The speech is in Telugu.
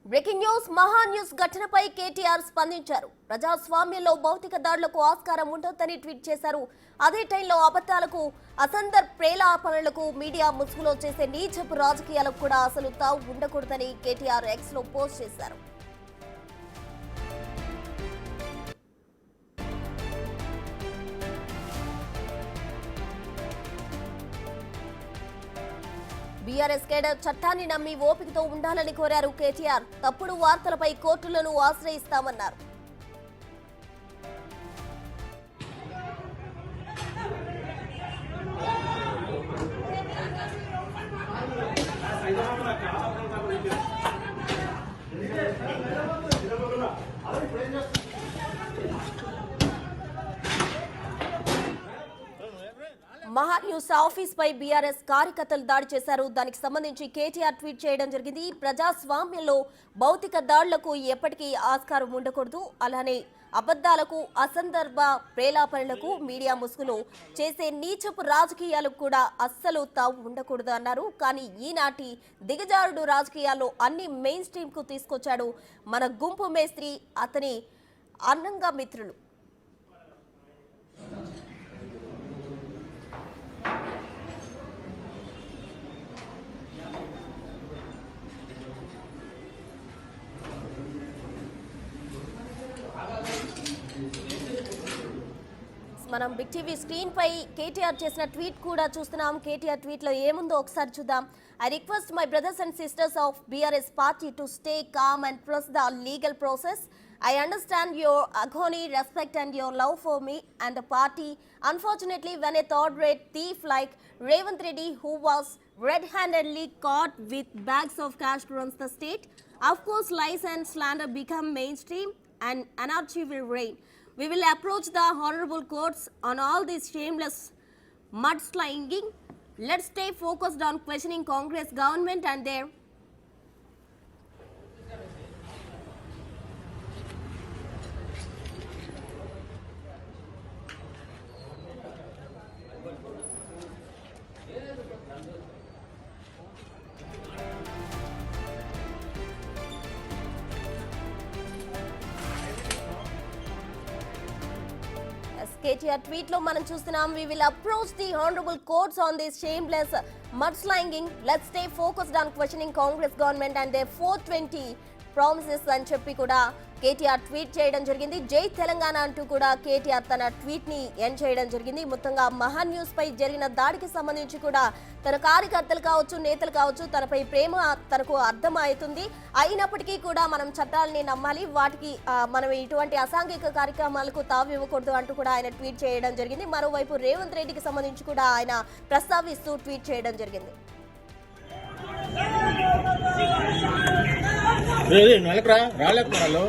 బ్రేకింగ్ న్యూస్ మహా న్యూస్ ఘటనపై కేటీఆర్ స్పందించారు. ప్రజాస్వామ్యంలో భౌతిక దాడులకు ఆస్కారం ఉండొద్దని ట్వీట్ చేశారు. అదే టైంలో అబద్ధాలకు, అసందర్ ప్రేలాపనలకు, మీడియా ముసుగులో చేసే నీచపు రాజకీయాలకు కూడా అసలు తావు ఉండకూడదని కేటీఆర్ ఎక్స్ లో పోస్ట్ చేశారు. బీఆర్ఎస్ కేడర్ చట్టాన్ని నమ్మి ఓపికతో ఉండాలని కోరారు కేటీఆర్. తప్పుడు వార్తలపై కోర్టులను ఆశ్రయిస్తామన్నారు. మహా న్యూస్ ఆఫీస్ పై బీఆర్ఎస్ కార్యకర్తలు దాడి చేశారు. దానికి సంబంధించి కేటీఆర్ ట్వీట్ చేయడం జరిగింది. ప్రజాస్వామ్యంలో భౌతిక దాడులకు ఎప్పటికీ ఆస్కారం ఉండకూడదు, అలానే అబద్ధాలకు, అసందర్భ ప్రేలాపనలకు, మీడియా ముసుగులో చేసే నీచపు రాజకీయాలకు కూడా అస్సలు తావు ఉండకూడదు అన్నారు. కానీ ఈనాటి దిగజారుడు రాజకీయాల్లో అన్ని మెయిన్ స్ట్రీమ్ కు తీసుకొచ్చాడు మన గుంపు మేస్త్రి, అతని అన్నంగా మిత్రులు. మనం బిగ్ టీవీ స్క్రీన్ పై కేటీఆర్ చేసిన ట్వీట్ కూడా చూస్తున్నాం. కేటీఆర్ ట్వీట్ లో ఏముందో ఒకసారి చూద్దాం. I request my brothers and sisters of BRS party to stay calm and trust the legal process. I understand your agony, respect and your love for me and the party. Unfortunately, when a third-rate thief like Revanth Reddy, who was red-handedly caught with bags of cash, runs the state, of course lies and slander become mainstream and anarchy will reign. We will approach the honorable courts on all this shameless mudslinging. Let's stay focused on questioning Congress government and their KTR tweet లో మనం చూస్తున్నాం. We will approach the honorable courts on this shameless mudslinging. Let's stay focused on questioning Congress government and their 420 promises అని చెప్పి కూడా కేటీఆర్ ట్వీట్ చేయడం జరిగింది. జై తెలంగాణ అంటూ కూడా కేటీఆర్ తన ట్వీట్ ని ఎండ్ చేయడం జరిగింది. మొత్తంగా మహా న్యూస్ పై జరిగిన దాడికి సంబంధించి కూడా తన కార్యకర్తలు కావచ్చు, నేతలు కావచ్చు, తనపై ప్రేమ తనకు అర్థమవుతుంది. అయినప్పటికీ కూడా మనం చట్టాలని నమ్మాలి, వాటికి మనం ఇటువంటి అసాంఘిక కార్యక్రమాలకు తావు ఇవ్వకూడదు అంటూ కూడా ఆయన ట్వీట్ చేయడం జరిగింది. మరోవైపు రేవంత్ రెడ్డికి సంబంధించి కూడా ఆయన ప్రస్తావిస్తూ ట్వీట్ చేయడం జరిగింది. రాలేదు